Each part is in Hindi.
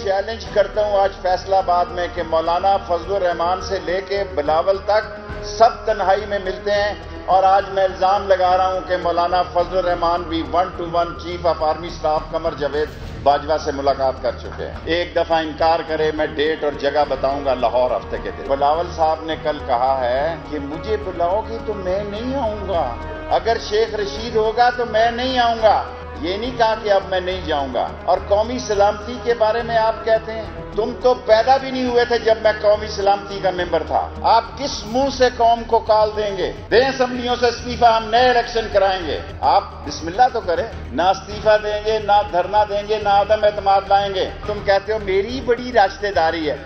चैलेंज करता हूं आज फैसलाबाद में कि मौलाना फजलुर रहमान से लेके बिलावल तक सब तन्हाई में मिलते हैं। और आज मैं इल्जाम लगा रहा हूं कि मौलाना फजलुर रहमान भी 1-to-1 chief of army staff Qamar Javed Bajwa से मुलाकात कर चुके हैं। एक दफा इनकार करे, मैं डेट और जगह बताऊंगा, लाहौर हफ्ते के दिन। बिलावल साहब ने कल कहा है कि मुझे बुलाओगे तो मैं नहीं आऊंगा, अगर शेख रशीद होगा तो मैं नहीं आऊंगा। ये नहीं कहा कि अब मैं नहीं जाऊंगा। और कौमी सलामती के बारे में आप कहते हैं, तुम तो पैदा भी नहीं हुए थे जब मैं कौमी सलामती का मेंबर था। आप किस मुंह से कौम को कॉल देंगे? दें असम्बलियों से इस्तीफा, हम नए इलेक्शन कराएंगे। आप बिस्मिल्लाह तो करें। ना इस्तीफा देंगे, ना धरना देंगे, ना आदम एतमाद लाएंगे। तुम कहते हो मेरी बड़ी राश्तेदारी है।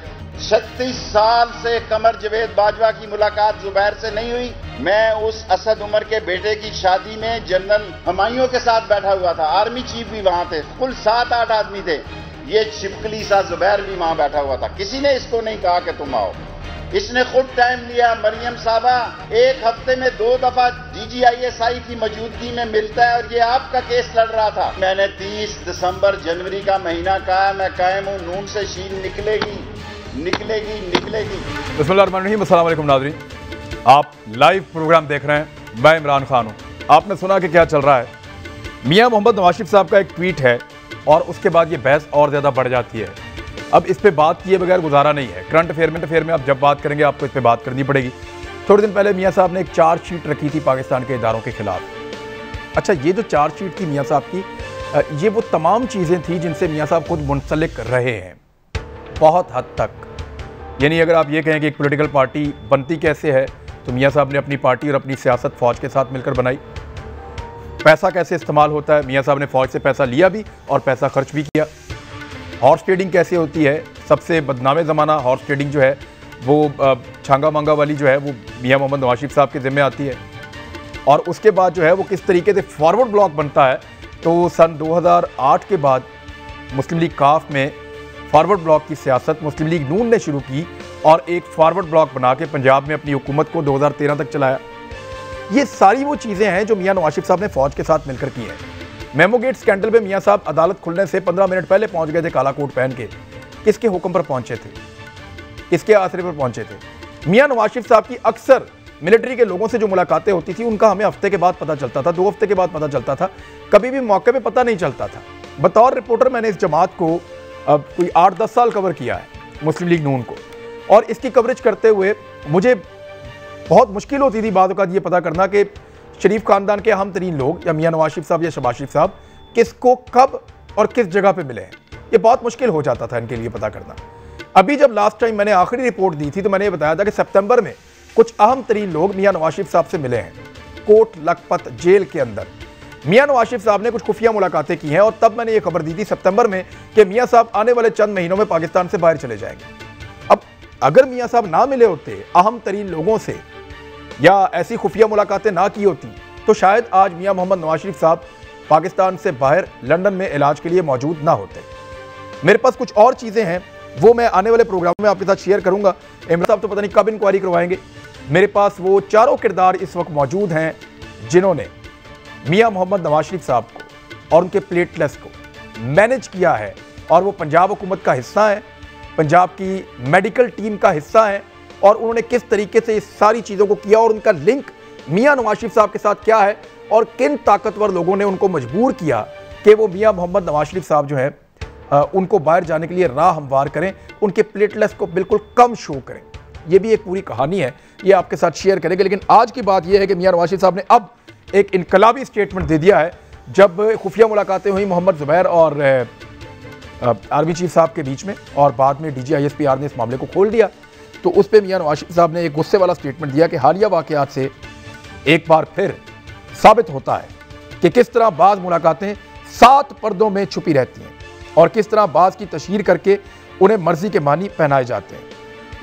36 साल से कमर जावेद बाजवा की मुलाकात जुबैर से नहीं हुई। मैं उस असद उमर के बेटे की शादी में जनरल हमायूं के साथ बैठा हुआ था, आर्मी चीफ भी वहां थे, कुल 7-8 आदमी थे। ये छिपकली सा जुबैर भी वहां बैठा हुआ था। किसी ने इसको नहीं कहा कि तुम आओ, इसने खुद टाइम लिया। मरियम साहबा एक हफ्ते में 2 दफा DGISI की मौजूदगी में मिलता है और ये आपका केस लड़ रहा था। मैंने 30 दिसंबर जनवरी का महीना कहा, मैं कायम हूं, नून से शीन निकलेगी निकलेगी निकलेगी। बिस्मिल्लाहिर्रहमानिर्रहीम। अस्सलाम वालेकुम नाज़रीन, आप लाइव प्रोग्राम देख रहे हैं। मैं इमरान खान हूँ। आपने सुना कि क्या चल रहा है। मियां मोहम्मद नवाज शरीफ साहब का एक ट्वीट है और उसके बाद ये बहस और ज़्यादा बढ़ जाती है। अब इस पर बात किए बगैर गुजारा नहीं है। करंट अफेयर में आप जब बात करेंगे आपको इस पर बात करनी पड़ेगी। थोड़े दिन पहले मियाँ साहब ने एक चार्जशीट रखी थी पाकिस्तान के इदारों के खिलाफ। अच्छा, ये जो चार्जशीट थी मियाँ साहब की, ये वो तमाम चीज़ें थी जिनसे मियाँ साहब खुद मुंसलिक रहे हैं बहुत हद तक। यानी अगर आप ये कहें कि एक पॉलिटिकल पार्टी बनती कैसे है, तो मियाँ साहब ने अपनी पार्टी और अपनी सियासत फ़ौज के साथ मिलकर बनाई। पैसा कैसे इस्तेमाल होता है, मियाँ साहब ने फ़ौज से पैसा लिया भी और पैसा खर्च भी किया। हॉर्स ट्रेडिंग कैसे होती है, सबसे बदनामे ज़माना हॉर्स ट्रेडिंग जो है वो छांगा मांगा वाली जो है वो मियाँ मोहम्मद नवाज शरीफ साहब के ज़िम्मे आती है। और उसके बाद जो है वो किस तरीके से फॉरवर्ड ब्लॉक बनता है, तो सन 2008 के बाद मुस्लिम लीग काफ में फॉरवर्ड ब्लॉक की सियासत मुस्लिम लीग नून ने शुरू की और एक फॉरवर्ड ब्लॉक बना के पंजाब में अपनी हुकूमत को 2013 तक चलाया। ये सारी वो चीज़ें हैं जो मियाँ नवाज शरीफ साहब ने फ़ौज के साथ मिलकर की हैं। मेमो गेट स्कैंडल में मियाँ साहब अदालत खुलने से 15 मिनट पहले पहुंच गए थे काला कोट पहन के। किसके हुक्म पर पहुंचे थे, किसके आसरे पर पहुंचे थे? मियाँ नवाज शरीफ साहब की अक्सर मिलिट्री के लोगों से जो मुलाकातें होती थी उनका हमें हफ्ते के बाद पता चलता था, 2 हफ्ते के बाद पता चलता था, कभी भी मौके पे पता नहीं चलता था। बतौर रिपोर्टर मैंने इस जमात को अब कोई 8-10 साल कवर किया है, मुस्लिम लीग नून को, और इसकी कवरेज करते हुए मुझे बहुत मुश्किल होती थी बाद ये पता करना कि शरीफ खानदान के अहम तरीन लोग या मियाँ नवाज शरीफ साहब या शहबाज शरीफ साहब किसको कब और किस जगह पे मिले हैं। ये बहुत मुश्किल हो जाता था इनके लिए पता करना। अभी जब लास्ट टाइम मैंने आखिरी रिपोर्ट दी थी तो मैंने ये बताया था कि सितंबर में कुछ अहम तरीन लोग मियाँ नवाज शरीफ साहब से मिले हैं कोट लखपत जेल के अंदर। मियाँ नवाज शरीफ साहब ने कुछ खुफिया मुलाकातें की हैं और तब मैंने ये खबर दी थी सितंबर में कि मियाँ साहब आने वाले चंद महीनों में पाकिस्तान से बाहर चले जाएंगे। अब अगर मियाँ साहब ना मिले होते अहम तरीन लोगों से या ऐसी खुफिया मुलाकातें ना की होती तो शायद आज मियाँ मोहम्मद नवाज शरीफ साहब पाकिस्तान से बाहर लंदन में इलाज के लिए मौजूद ना होते। मेरे पास कुछ और चीज़ें हैं वो मैं आने वाले प्रोग्राम में आपके साथ शेयर करूंगा। इमरान साहब तो पता नहीं कब इंक्वायरी करवाएंगे। मेरे पास वो चारों किरदार इस वक्त मौजूद हैं जिन्होंने मियाँ मोहम्मद नवाज शरीफ साहब को और उनके प्लेटलेस को मैनेज किया है और वो पंजाब हुकूमत का हिस्सा है, पंजाब की मेडिकल टीम का हिस्सा है और उन्होंने किस तरीके से इस सारी चीज़ों को किया और उनका लिंक मियाँ नवाज शरीफ साहब के साथ क्या है और किन ताकतवर लोगों ने उनको मजबूर किया कि वो मियाँ मोहम्मद नवाज शरीफ साहब जो है उनको बाहर जाने के लिए राह हमवार करें, उनके प्लेटलेस को बिल्कुल कम शो करें। ये भी एक पूरी कहानी है, ये आपके साथ शेयर करेंगे। लेकिन आज की बात यह है कि मियाँ नवाज शरीफ साहब ने अब एक इनकलाबी स्टेटमेंट दे दिया है। जब खुफिया मुलाकातें हुई मोहम्मद ज़ुबैर और आर्मी चीफ साहब के बीच में और बाद में DGISPR ने इस मामले को खोल दिया, तो उस पर मियाँ नवाज शरीफ साहब ने एक गुस्से वाला स्टेटमेंट दिया कि हालिया वाक़यात से एक बार फिर साबित होता है कि किस तरह बाज़ मुलाकातें 7 पर्दों में छुपी रहती हैं और किस तरह बाज़ की तशहीर करके उन्हें मर्जी के मानी पहनाए जाते हैं।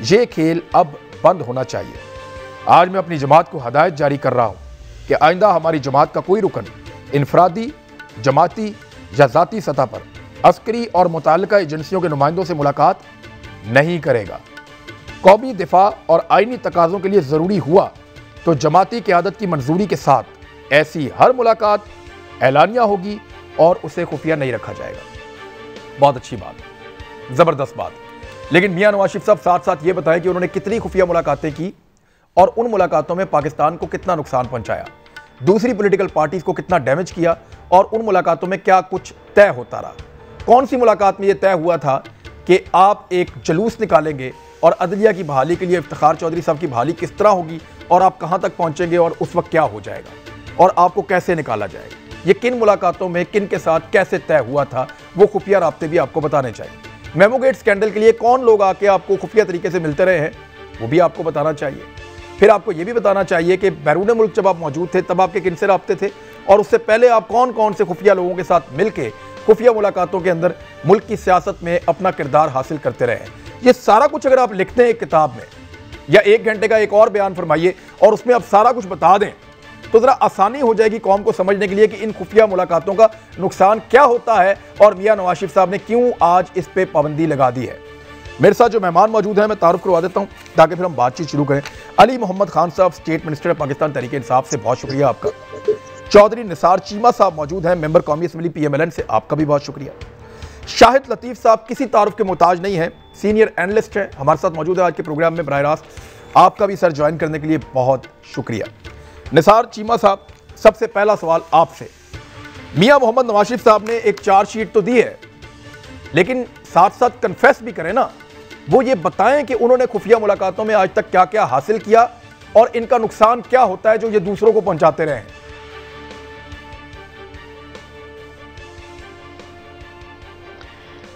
ये खेल अब बंद होना चाहिए। आज मैं अपनी जमात को हदायत जारी कर रहा हूँ कि आइंदा हमारी जमात का कोई रुकन इनफरादी, जमाती या ज़ाती सतह पर अस्करी और मुताल्लिका एजेंसियों के नुमाइंदों से मुलाकात नहीं करेगा। कौमी दिफा और आइनी तकाज़ों के लिए ज़रूरी हुआ तो जमाती क़यादत की मंजूरी के साथ ऐसी हर मुलाकात ऐलानिया होगी और उसे खुफिया नहीं रखा जाएगा। बहुत अच्छी बात। जबरदस्त बात। लेकिन मियां नवाज शरीफ साहब साथ साथ ये बताएं कि उन्होंने कितनी खुफिया मुलाकातें की और उन मुलाकातों में पाकिस्तान को कितना नुकसान पहुंचाया, दूसरी पॉलिटिकल पार्टीज को कितना डैमेज किया और उन मुलाकातों में क्या कुछ तय होता रहा। कौन सी मुलाकात में यह तय हुआ था कि आप एक जुलूस निकालेंगे और अदलिया की बहाली के लिए इफ्तिखार चौधरी साहब की बहाली किस तरह होगी और आप कहां तक पहुंचेंगे और उस वक्त क्या हो जाएगा और आपको कैसे निकाला जाएगा, ये किन मुलाकातों में किन के साथ कैसे तय हुआ था, वो खुफिया राब्ते भी आपको बताने चाहिए। मेमोगेट स्कैंडल के लिए कौन लोग आके आपको खुफिया तरीके से मिलते रहे हैं, वो भी आपको बताना चाहिए। फिर आपको यह भी बताना चाहिए कि बैरून मुल्क जब आप मौजूद थे तब आपके किनसे राब्ते थे और उससे पहले आप कौन कौन से खुफिया लोगों के साथ मिलकर खुफिया मुलाकातों के अंदर मुल्क की सियासत में अपना किरदार हासिल करते रहे हैं। ये सारा कुछ अगर आप लिखते हैं एक किताब में या 1 घंटे का एक और बयान फरमाइए और उसमें आप सारा कुछ बता दें तो जरा आसानी हो जाएगी कौम को समझने के लिए कि इन खुफिया मुलाकातों का नुकसान क्या होता है और मियां नवाज शरीफ साहब ने क्यों आज इस पे पाबंदी लगा दी है। मेरे साथ जो मेहमान मौजूद हैं मैं तारुफ करवा देता हूं ताकि फिर हम बातचीत शुरू करें। अली मोहम्मद खान साहब, स्टेट मिनिस्टर पाकिस्तान तहरीक इंसाफ से, बहुत शुक्रिया आपका। चौधरी निसार चीमा साहब मौजूद हैं, मेंबर कौमी असम्बली PMLN से, आपका भी बहुत शुक्रिया। शाहिद लतीफ़ साहब किसी तारुफ के मोहताज नहीं है, सीनियर एनालिस्ट हैं, हमारे साथ मौजूद है आज के प्रोग्राम में बराह रास्त। आपका भी सर ज्वाइन करने के लिए बहुत शुक्रिया। निसार चीमा साहब, सबसे पहला सवाल आपसे। मियां मोहम्मद नवाज शरीफ साहब ने एक चार्जशीट तो दी है लेकिन साथ साथ कन्फेस भी करें ना, वो ये बताएं कि उन्होंने खुफिया मुलाकातों में आज तक क्या क्या हासिल किया और इनका नुकसान क्या होता है जो ये दूसरों को पहुंचाते रहे हैं।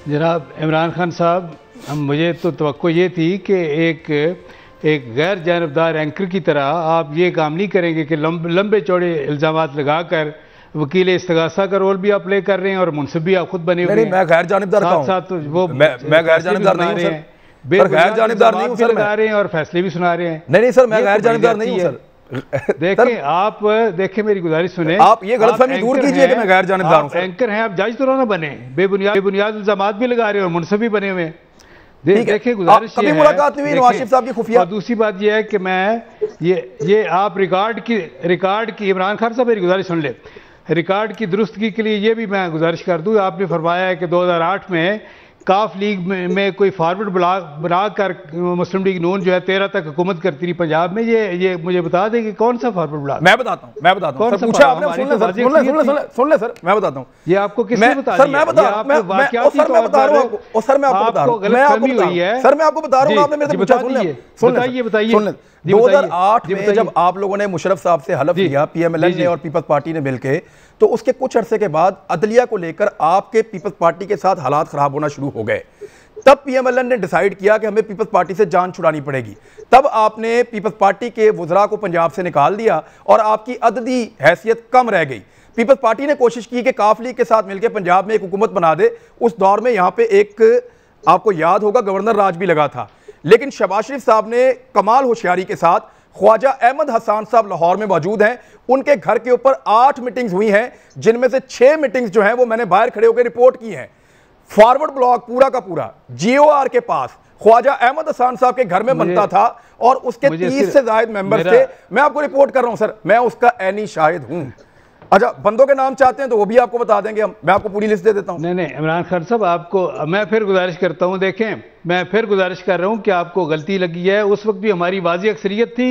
जनाब इमरान खान साहब, मुझे तो तवक्को ये थी कि एक गैर जानबदार एंकर की तरह आप ये काम नहीं करेंगे कि लंबे चौड़े इल्ज़ामात लगाकर वकील इस्तगासा का रोल भी आप प्ले कर रहे हैं और मुंसिफ भी आप खुद बने हुए हैं। मैं गैर जानबदार साथ साथ वो मैं गैर जानबदार नहीं हूं सर, गैर जानबदार नहीं हूं सर, लगा रहे हैं और फैसले भी सुना रहे हैं। नहीं सर, मैं गैर जानबदार नहीं हूं सर। देखें आप, देखें मेरी गुजारिश सुने, आप ये गलतफहमी दूर कीजिए कि मैं गैर जानबदार हूं। एंकर हैं आप, जज तो ना बने, बेबुनियाद इल्जामात भी लगा रहे हैं और मुंसिफ भी बने हुए हैं। देखिए गुजारिश ये है, मुलाकात नहीं हुई नवाज शरीफ साहब की खुफिया। और दूसरी बात ये है कि मैं ये आप रिकॉर्ड की इमरान खान साहब मेरी गुजारिश सुन ले, रिकॉर्ड की दुरुस्तगी के लिए ये भी मैं गुजारिश कर दूं। आपने फरमाया है कि 2008 में काफ लीग में कोई फॉरवर्ड ब्लॉक बनाकर मुस्लिम लीग नून जो है 13 तक हुकूमत करती रही पंजाब में। ये मुझे बता दें कि कौन सा फॉरवर्ड ब्लॉक। मैं बताता हूं सर, पूछा आपने, सुन ले सर, मैं बताता हूं। ये आपको किसने बता दिया? सर मैं बता रहा हूं, सर मैं बता रहा हूं, सर मैं आपको बता रहा हूं, सर मैं आपको बता रहा हूं, आपने मेरे से पूछा, बताइए। 2008 में जब आप लोगों ने मुशर्रफ साहब से हलफ लिया, PMLN ने और पीपल्स पार्टी ने मिलकर, तो उसके कुछ अरसे के बाद अदलिया को लेकर आपके पीपल्स पार्टी के साथ हालात खराब होना शुरू हो गए। तब PMLN ने डिसाइड किया कि हमें पीपल्स पार्टी से जान छुड़ानी पड़ेगी। तब आपने पीपल्स पार्टी के वुज़रा को पंजाब से निकाल दिया और आपकी अददी हैसियत कम रह गई। पीपल्स पार्टी ने कोशिश की कि काफ लीग के साथ मिलकर पंजाब में एक हुकूमत बना दे। उस दौर में यहाँ पे एक, आपको याद होगा, गवर्नर राज भी लगा था, लेकिन शहबाज शरीफ साहब ने कमाल होशियारी के साथ, ख्वाजा अहमद हसन साहब लाहौर में मौजूद हैं, उनके घर के ऊपर 8 मीटिंग्स हुई हैं, जिनमें से 6 मीटिंग्स जो हैं वो मैंने बाहर खड़े होकर रिपोर्ट की हैं। फॉरवर्ड ब्लॉक पूरा का पूरा GOR के पास ख्वाजा अहमद हसन साहब के घर में बनता था और उसके 30 से ज्यादा मेंबर थे। मैं आपको रिपोर्ट कर रहा हूं सर, मैं उसका ऐनी शाहिद हूं। अच्छा, बंदों के नाम चाहते हैं तो वो भी आपको बता देंगे हम, मैं आपको पूरी लिस्ट दे देता हूं। नहीं इमरान खान साहब, आपको मैं फिर गुजारिश करता हूं, देखें मैं फिर गुजारिश कर रहा हूं कि आपको गलती लगी है। उस वक्त भी हमारी वाज़ी अक्सरियत थी।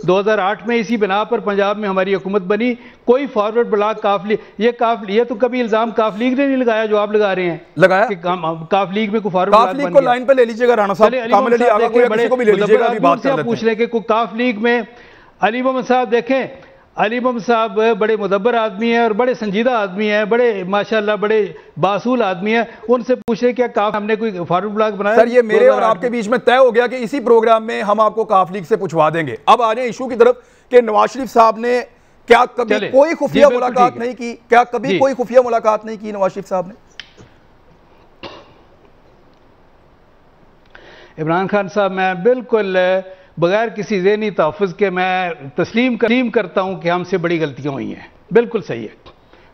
2008 में इसी बिना पर पंजाब में हमारी हुकूमत बनी। कोई फॉरवर्ड ब्लॉक काफ लीग, ये तो कभी इल्जाम काफ लीग ने नहीं लगाया जो आप लगा रहे हैं। लगाया कि काफ लीग में कोई फॉरवर्ड ब्लॉक को लाइन पे ले लीजिएगा राणा साहब, पूछ लें कि काफ लीग में अली मोहम्मद साहब, देखें अली मोहम्मद साहब बड़े मुदब्बर आदमी हैं और बड़े संजीदा आदमी हैं, बड़े माशाल्लाह बड़े बासूल आदमी हैं। उनसे पूछे क्या काफ हमने कोई फॉरवर्ड ब्लॉक बनाया? सर ये मेरे और आपके बीच में तय हो गया कि इसी प्रोग्राम में हम आपको काफ लीग से पूछवा देंगे। अब आ जाए इशू की तरफ कि नवाज शरीफ साहब ने क्या कभी कोई खुफिया मुलाकात नहीं की? क्या कभी कोई खुफिया मुलाकात नहीं की नवाज शरीफ साहब ने? इमरान खान साहब, मैं बिल्कुल बगैर किसी ज़हनी तहफ़्फ़ुज़ के मैं तस्लीम करता हूं कि हमसे बड़ी गलतियां हुई हैं। बिल्कुल सही है,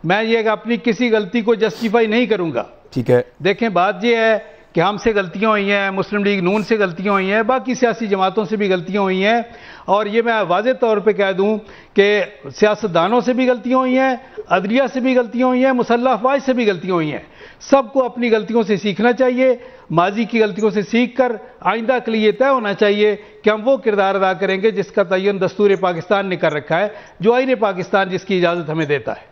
मैं ये अपनी किसी गलती को जस्टिफाई नहीं करूंगा। ठीक है, देखें बात यह है कि हमसे गलतियां हुई हैं, मुस्लिम लीग नून से गलतियां हुई हैं, बाकी सियासी जमातों से भी गलतियां हुई हैं। और ये मैं वाज़ेह तौर पे कह दूं कि सियासतदानों से भी गलतियां हुई हैं, अदलिया से भी गलतियां हुई हैं, मुसल्लह अफवाज से भी गलतियां हुई हैं। सबको अपनी गलतियों से सीखना चाहिए। माजी की गलतियों से सीख कर आइंदा के लिए तय होना चाहिए कि हम वो किरदार अदा करेंगे जिसका तयन दस्तूर पाकिस्तान ने कर रखा है, जो आईन पाकिस्तान जिसकी इजाज़त हमें देता है।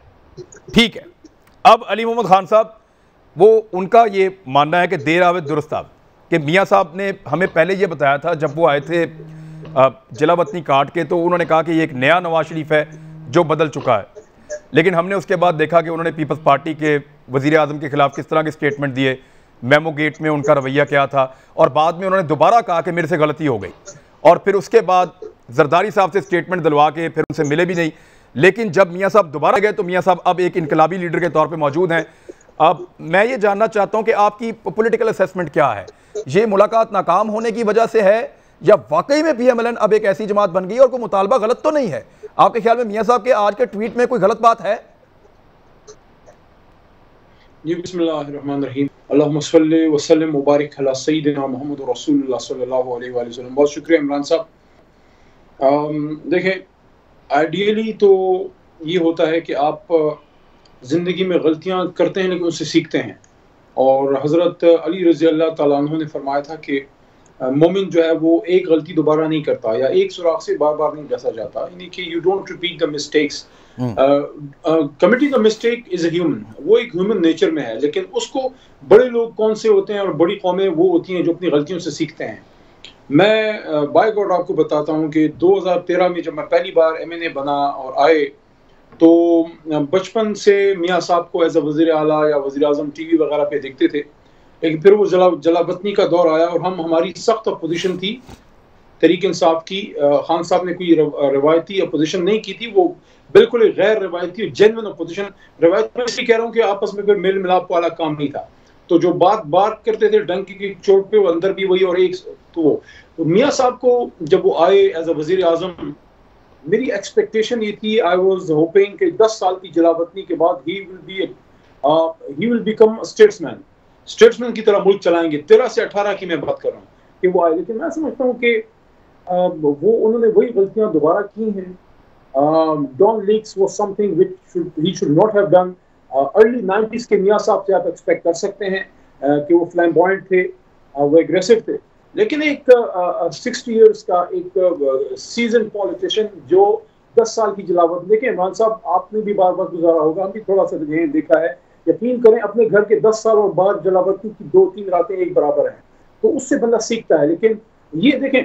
ठीक है, अब अली मोहम्मद खान साहब, वो उनका ये मानना है कि देर आवे दुरुस्त आवे, कि मियाँ साहब ने हमें पहले ये बताया था जब वो आए थे जिला वतनी काट के, तो उन्होंने कहा कि ये एक नया नवाज शरीफ है जो बदल चुका है। लेकिन हमने उसके बाद देखा कि उन्होंने पीपल्स पार्टी के वज़ीर आज़म के खिलाफ किस तरह के स्टेटमेंट दिए, मेमो गेट में उनका रवैया क्या था, और बाद में उन्होंने दोबारा कहा कि मेरे से गलती हो गई, और फिर उसके बाद जरदारी साहब से स्टेटमेंट दिलवा के फिर उनसे मिले भी नहीं। लेकिन जब मियाँ साहब दोबारा गए तो मियाँ साहब अब एक इनकलाबी लीडर के तौर पर मौजूद हैं। अब मैं ये जानना चाहता हूँ कि आपकी पॉलिटिकल असेसमेंट क्या है, ये मुलाकात नाकाम होने की वजह से है या वाकई में PMLN अब एक ऐसी जमात बन गई और कोई मुतालबा गलत तो नहीं है? आपके ख्याल में मियाँ साहब के आज के ट्वीट में कोई गलत बात है? जी बिस्मिल्लाहिर्रहमानिर्रहीम, अल्लाहुम्मा सल्लि व सल्लिम मुबारक अला सय्यिदिना मुहम्मद रसूलुल्लाह सल्लल्लाहु अलैहि वसल्लम। बहुत शुक्रिया इमरान साहब। देखें, आइडियली तो ये होता है कि आप ज़िंदगी में गलतियां करते हैं लेकिन उससे सीखते हैं, और हज़रत अली रज़ी अल्लाह ताला अन्हु ने फरमाया था कि मोमिन जो है वो एक गलती दोबारा नहीं करता या एक सुराख से बार बार नहीं डसा जाता, यानी कि you don't repeat the mistakes. Committing the mistake is a human, वो एक ह्यूमन नेचर में है, लेकिन उसको बड़े लोग कौन से होते हैं और बड़ी कौमें वो होती हैं जो अपनी गलतियों से सीखते हैं। मैं बाय गॉड आपको बताता हूँ कि 2013 में जब मैं पहली बार MNA बना और आए, तो बचपन से मियाँ साहब को एज अ वज़ीर आला या वज़ीर आज़म TV वगैरह पे देखते थे, लेकिन फिर वो जलावतनी का दौर आया और हमारी सख्त अपोजिशन थी तहरीक इंसाफ की। खान साहब ने कोई रवायती अपोजिशन नहीं की थी, वो बिल्कुल गैर रवायती जेन्युइन अपोजिशन, रवायती मैं इसलिए कह रहा हूँ कि आपस में कोई मेल मिलाप वाला काम नहीं था। तो जो बात करते थे डंकी की चोट पे, वो अंदर भी वही, और एक तो मियाँ साहब को जब वो आए एज अ वज़ीर आज़म, मेरी एक्सपेक्टेशन ये थी, आई वाज होपिंग कि 10 साल की जलावतनी के बाद ही विल बिकम स्टेट्समैन की तरह मुल्क चलाएंगे। 13 से 18 की मैं बात कर रहा हूँ कि वो आए, लेकिन मैं समझता हूँ कि वो उन्होंने वही गलतियां दोबारा की हैं। Don leaks was something which he should not have done. Early 90s के मियाँ साहब से आप एक्सपेक्ट कर सकते हैं कि वो फ्लैम्बॉयंट थे, वो एग्रेसिव थे, लेकिन एक 60 इयर्स का एक सीजन पॉलिटिशियन जो 10 साल की जलावत, देखिए इमरान साहब आपने भी बार बार गुजारा होगा, हम भी थोड़ा सा यही देखा है, यकीन करें अपने घर के 10 साल और बाद जलावतनी की 2-3 रातें एक बराबर हैं, तो उससे बंदा सीखता है। लेकिन ये देखें,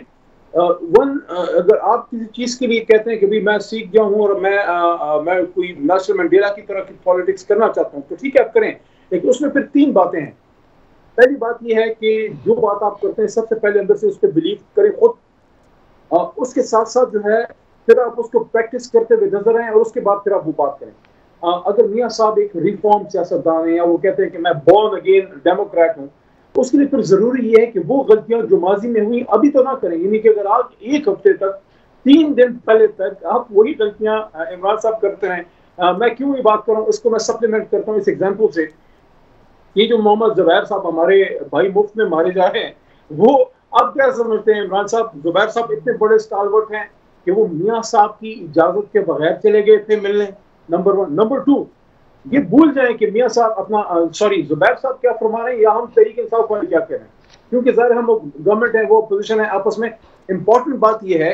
अगर आप किसी चीज के लिए कहते हैं कि भाई मैं सीख गया हूँ और मैं कोई नेल्सन मंडेला की तरह की पॉलिटिक्स करना चाहता हूँ, तो ठीक है आप करें, लेकिन उसमें फिर 3 बातें हैं। पहली बात यह है कि जो बात आप करते हैं सबसे पहले अंदर से उस पर बिलीव करें खुद, उसके साथ साथ जो है फिर आप उसको प्रैक्टिस करते हुए नजर आए और उसके बाद फिर आप वो बात करें। अगर मियाँ साहब एक रिफॉर्म सियासतदान है या वो कहते हैं कि मैं बॉर्न अगेन डेमोक्रेट हूँ, उसके लिए फिर जरूरी ये है कि वो गलतियां जो माजी में हुई अभी तो ना करें, यानी कि अगर आप एक हफ्ते तक 3 दिन पहले तक आप वही गलतियां इमरान साहब करते हैं। मैं क्यों ये बात कर रहा हूँ, इसको मैं सप्लीमेंट करता हूँ इस एग्जाम्पल से। ये जो मोहम्मद जुबैर साहब हमारे भाई मुफ्त में मारे जा रहे हैं, वो अब क्या समझते हैं इमरान साहब, जुबैर साहब इतने बड़े स्टालवर्ट हैं कि वो मियाँ साहब की इजाजत के बगैर चले गए थे मिलने, नंबर 1। नंबर 2, ये भूल जाएं कि मियाँ साहब अपना जुबैर साहब क्या फरमा रहे हैं या हम तहरीक इंसाफ वाले क्या कह रहे हैं, क्योंकि ज़ाहिर हम गवर्नमेंट है, वो अपोजिशन है, आपस में इंपॉर्टेंट बात ये है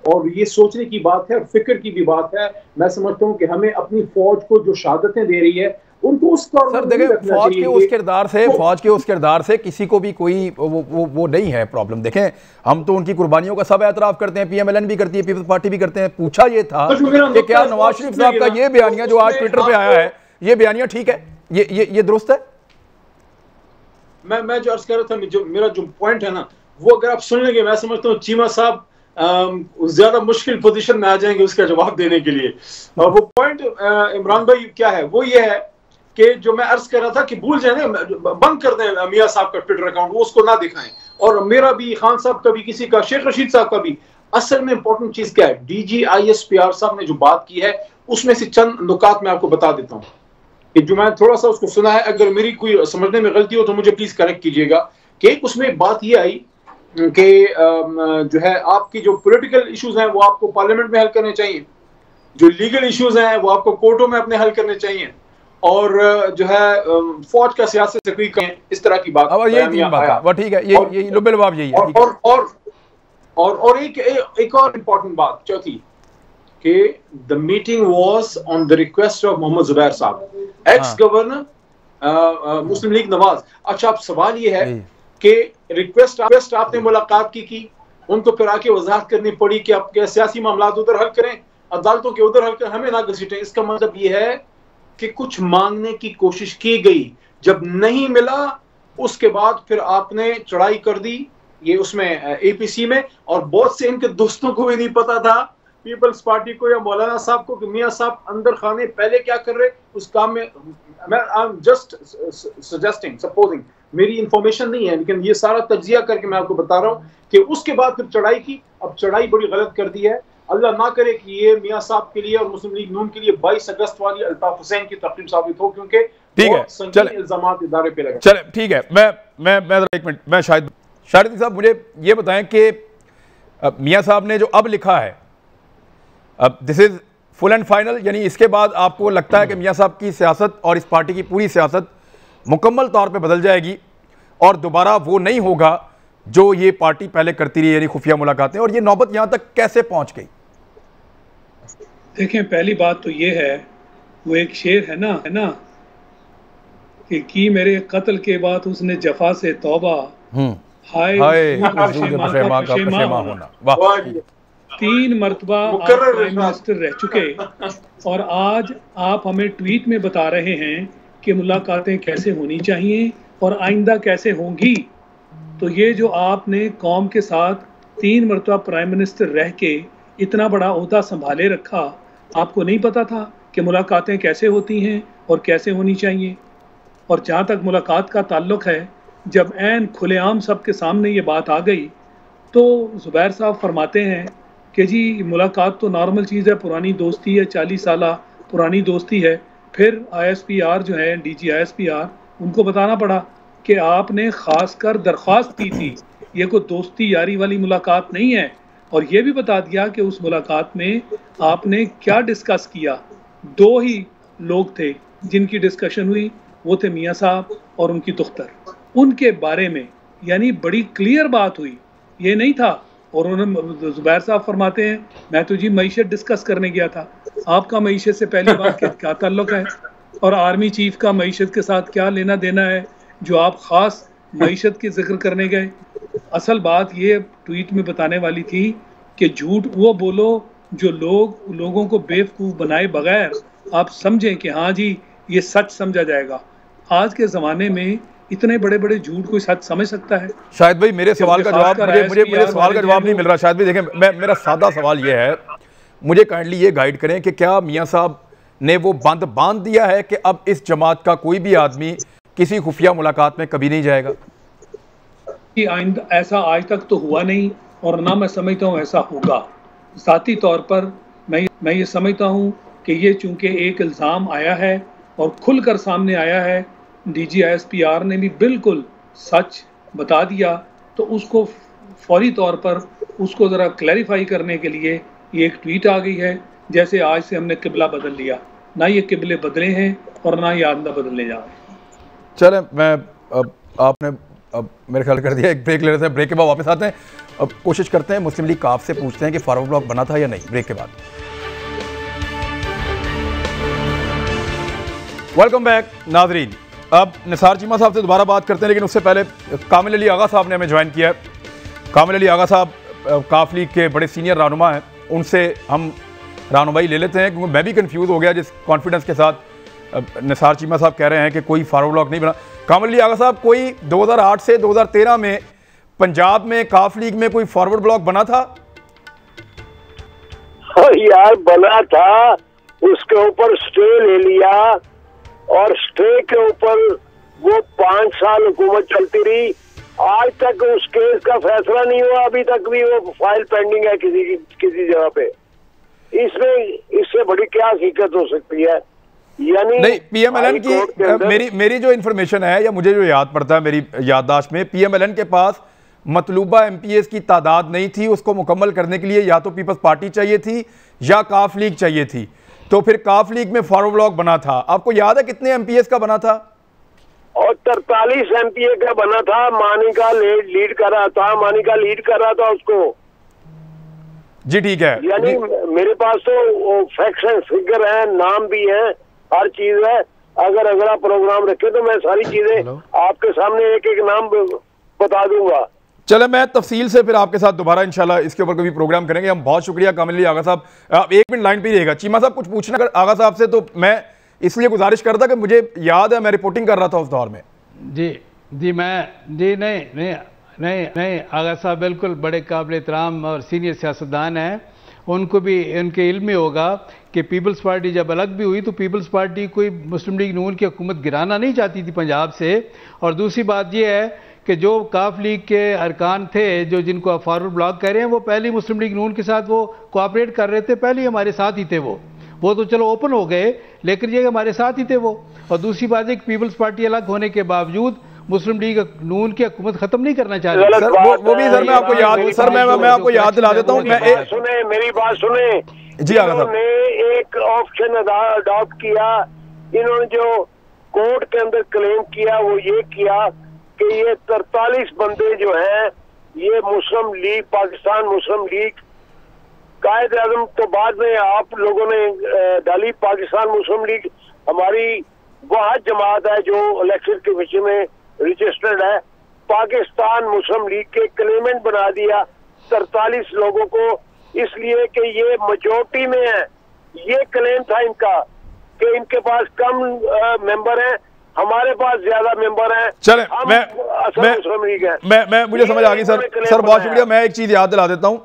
और ये सोचने की बात है, फिक्र की भी बात है। मैं समझता हूँ कि हमें अपनी फौज को जो शहादतें दे रही है उनको उस सर देखिए, फौज के उस किरदार से किसी को भी कोई वो नहीं है प्रॉब्लम। देखें, हम तो उनकी कुर्बानियों का सब एतराफ करते हैं, PMLN भी करती है, पीपल्स पार्टी भी करते हैं। पूछा ये था कि क्या नवाज शरीफ साहब का ये बयानिया जो आज ट्विटर पे आया है, ये बयानिया ठीक है, ये दुरुस्त है? मैं जो अर्ज कर रहा था, जो मेरा जो पॉइंट है ना, वो अगर आप सुन लेंगे, मैं समझता हूँ चीमा साहब ज्यादा मुश्किल पोजीशन में आ जाएंगे उसका जवाब देने के लिए। और वो पॉइंट इमरान भाई क्या है, वो ये है कि जो मैं अर्ज कर रहा था कि भूल जाए, बंद कर दें मियाँ साहब का ट्विटर अकाउंट, वो उसको ना दिखाएं, और मेरा भी, खान साहब का भी, किसी का, शेख रशीद साहब का भी। असल में इंपॉर्टेंट चीज क्या है, DG ISPR साहब ने जो बात की है उसमें से चंद नुकात मैं आपको बता देता हूँ। कि जो मैं थोड़ा सा उसको सुना है, अगर मेरी कोई समझने में गलती हो तो मुझे प्लीज करेक्ट कीजिएगा, कि उसमें बात ये आई कि जो है आपकी जो पॉलिटिकल इश्यूज हैं वो आपको पार्लियामेंट में हल करने चाहिए, जो लीगल इश्यूज हैं वो आपको कोर्टों में अपने हल करने चाहिए, और जो है फौज का सियासत से कोई कहें, इस तरह की बात। अब यही तीन बात है, वो ठीक है, यही लुब्बे लुबाब यही है। और एक और इम्पोर्टेंट बात चौथी, कि the meeting was on the request of Mohammad Zubair साहब, एक्स गवर्नर मुस्लिम लीग नवाज। अच्छा, अब सवाल ये है कि रिक्वेस्ट आपने मुलाकात की, उनको फिर आके वजाहत करनी पड़ी कि आप सियासी मामला उधर हल करें, अदालतों के उधर हल करें, हमें ना घसीटें। इसका मतलब ये है कि कुछ मांगने की कोशिश की गई, जब नहीं मिला उसके बाद फिर आपने चढ़ाई कर दी ये उसमें एपीसी में, और बहुत से इनके दोस्तों को भी नहीं पता था, पीपल्स पार्टी को या मौलाना साहब को, कि मियां साहब अंदर खाने पहले क्या कर रहे उस काम में। मैं I am just suggesting, supposing, मेरी इंफॉर्मेशन नहीं है, लेकिन ये सारा तज्जिया करके मैं आपको बता रहा हूँ कि उसके बाद फिर चढ़ाई की। अब चढ़ाई बड़ी गलत कर दी है, अल्लाह ना करे कि ये मियां साहब के लिए और मुस्लिम लीग नून के लिए 22 अगस्त वाली अल्ताफ हुसैन की तकरीब साबित हो, क्योंकि ठीक है, संगीन इल्जामात इदारे पे लगे। चले ठीक है, मैं एक मिनट, मैं शाहिद साहब मुझे ये बताएं कि मियां साहब ने जो अब लिखा है, अब this is full and final, यानी इसके बाद आपको लगता है कि मियां साहब की सियासत और इस पार्टी की पूरी सियासत मुकम्मल तौर पे बदल जाएगी और दोबारा वो नहीं होगा जो ये पार्टी पहले करती रही, यानी खुफिया मुलाकातें, और ये नौबत यहाँ तक कैसे पहुँच गई? देखें, पहली बात तो ये है, वो एक शेर है ना कि मेरे कत्ल के बाद उसने जफा से तौबा, हाय होना। 3 मरतबा आप प्राइम मिनिस्टर रह चुके, और आज आप हमें ट्वीट में बता रहे हैं कि मुलाकातें कैसे होनी चाहिए और आइंदा कैसे होंगी। तो ये जो आपने कौम के साथ 3 मरतबा प्राइम मिनिस्टर रह के इतना बड़ा ओहदा संभाले रखा, आपको नहीं पता था कि मुलाकातें कैसे होती हैं और कैसे होनी चाहिए? और जहाँ तक मुलाकात का ताल्लुक़ है, जब ऐन खुलेआम सब के सामने ये बात आ गई, तो ज़ुबैर साहब फरमाते हैं कि जी मुलाकात तो नॉर्मल चीज़ है, पुरानी दोस्ती है, 40 साल पुरानी दोस्ती है। फिर ISPR जो है, DG ISPR, उनको बताना पड़ा कि आपने ख़ासकर दरख्वास्त की थी, ये कोई दोस्ती यारी वाली मुलाकात नहीं है। और ये भी बता दिया कि उस मुलाकात में आपने क्या डिस्कस किया। 2 ही लोग थे जिनकी डिस्कशन हुई, वो थे मियां साहब और उनकी दुख्तर, उनके बारे में, यानी बड़ी क्लियर बात हुई, ये नहीं था। और उन्होंने ज़ुबैर साहब फरमाते हैं, मैं तो जी मईशत डिस्कस करने गया था। आपका मईशत से पहली बात क्या ताल्लुक़ है, और आर्मी चीफ का मईशत के साथ क्या लेना देना है जो आप ख़ास मईशत की जिक्र करने गए? असल बात ये ट्वीट में बताने वाली थी कि झूठ वो बोलो जो लोगों को बेवकूफ़ बनाए बगैर आप समझें कि हाँ जी ये सच समझा जाएगा। आज के ज़माने में इतने बड़े बड़े झूठ कोई सच समझ सकता है? शायद भाई मेरे सवाल का जवाब मुझे सवाल का जवाब नहीं मिल रहा। शायद भाई देखें, मेरा सादा सवाल ये है, मुझे काइंडली ये गाइड करें कि क्या मियां साहब ने वो बंद बांध दिया है कि अब इस जमात का कोई भी आदमी किसी खुफिया मुलाकात में कभी नहीं जाएगा? ऐसा आज तक तो हुआ नहीं, और ना मैं समझता हूँ ऐसा होगा। ज़ाती तौर पर मैं ये समझता हूँ कि ये चूँकि एक इल्ज़ाम आया है और खुलकर सामने आया है, DG ISPR ने भी बिल्कुल सच बता दिया, तो उसको फौरी तौर पर उसको ज़रा क्लैरिफाई करने के लिए ये एक ट्वीट आ गई है, जैसे आज से हमने किबला बदल लिया। ना ये किबले बदले हैं और ना ये आंदा बदलने जा रहे हैं। चलें, मैं आपने मेरे ख्याल कर दिया, एक ब्रेक ले रहे थे, ब्रेक के बाद वापस आते हैं। अब कोशिश करते हैं मुस्लिम लीग काफ से पूछते हैं कि फॉरवर्ड ब्लॉक बना था या नहीं, ब्रेक के बाद। वेलकम बैक नाजरीन। अब निसार चीमा साहब से दोबारा बात करते हैं, लेकिन उससे पहले कामिल अली आगा साहब ने हमें ज्वाइन किया है। कामिल अली आगा साहब काफ लीग के बड़े सीनियर रहनुमा हैं, उनसे हम रहनुमाई ले लेते हैं, क्योंकि मैं भी कंफ्यूज हो गया जिस कॉन्फिडेंस के साथ निसार चीमा साहब कह रहे हैं कि कोई फॉरवर्ड ब्लॉक नहीं बना। कामिल अली आगा साहब, कोई 2008 से 2013 में पंजाब में काफ लीग में कोई फॉरवर्ड ब्लॉक बना था? यार बना था, उसके ऊपर स्टे ले लिया, और स्टे के ऊपर वो 5 साल हुकूमत चलती रही। आज तक उस केस का फैसला नहीं हुआ, अभी तक भी वो फाइल पेंडिंग है किसी जगह पे। इसमें इससे बड़ी क्या हकीकत हो सकती है? यानी नहीं, पीएमएलएन की मेरी जो इन्फॉर्मेशन है या मुझे जो याद पड़ता है मेरी याददाश्त में, पीएमएलएन के पास मतलूबा एमपीएस की तादाद नहीं थी। उसको मुकम्मल करने के लिए या तो पीपल्स पार्टी चाहिए थी या काफ लीग चाहिए थी। तो फिर काफ लीग में फॉरवर्ड ब्लॉक बना था। आपको याद है कितने एमपीएस का बना था? और 43 एमपीए का बना था। मानिका लीड कर रहा था, मानिका लीड कर रहा था उसको। जी ठीक है। यानी मेरे पास तो फैक्ट्स एंड फिगर है, नाम भी है, हर चीज है। अगर अगला प्रोग्राम रखे तो मैं सारी चीजें आपके सामने एक एक नाम बता दूंगा। चले, मैं तफसील से फिर आपके साथ दोबारा इंशाल्लाह इसके ऊपर कभी प्रोग्राम करेंगे हम। बहुत शुक्रिया कामिल अली आगा साहब। आप 1 मिनट लाइन पे रहिएगा। चीमा साहब कुछ पूछना कर आगा साहब से, तो मैं इसलिए गुजारिश करता कि मुझे याद है मैं रिपोर्टिंग कर रहा था उस दौर में। नहीं आगा साहब बिल्कुल बड़े काबिल एहतराम और सीनियर सियासतदान हैं। उनको भी उनके इल्म में होगा कि पीपल्स पार्टी जब अलग भी हुई तो पीपल्स पार्टी कोई मुस्लिम लीग नून की हुकूमत गिराना नहीं चाहती थी पंजाब से। और दूसरी बात यह है कि जो काफ लीग के अरकान थे, जो जिनको आप फॉरवर्ड ब्लॉक कह रहे हैं, वो पहले मुस्लिम लीग नून के साथ वो कोऑपरेट कर रहे थे, पहले ही हमारे साथ ही थे। वो तो चलो ओपन हो गए, लेकिन ये हमारे साथ ही थे वो। और दूसरी बात है कि पीपल्स पार्टी अलग होने के बावजूद मुस्लिम लीग नून की हुकूमत खत्म नहीं करना चाह रही। सर वो भी सर मैं आपको याद सर मैं आपको याद दिला देता हूँ। सुने मेरी बात सुने जी आगा साहब। इन्होंने एक ऑप्शन अडॉप्ट किया। इन्होंने जो कोर्ट के अंदर क्लेम किया वो ये किया कि ये 43 बंदे जो हैं ये मुस्लिम लीग, पाकिस्तान मुस्लिम लीग कायद आजम, तो बाद में आप लोगों ने डाली पाकिस्तान मुस्लिम लीग। हमारी वह जमात है जो इलेक्शन कमीशन में रजिस्टर्ड है। पाकिस्तान मुस्लिम लीग के क्लेमेंट बना दिया 43 लोगों को, इसलिए कि ये मेजोरिटी में है। ये क्लेम था इनका कि इनके पास कम मेंबर हैं, हमारे पास ज्यादा मेंबर हैं। चले मैं मुझे समझ आ गई सर। बहुत शुक्रिया। मैं एक चीज याद दिला देता हूं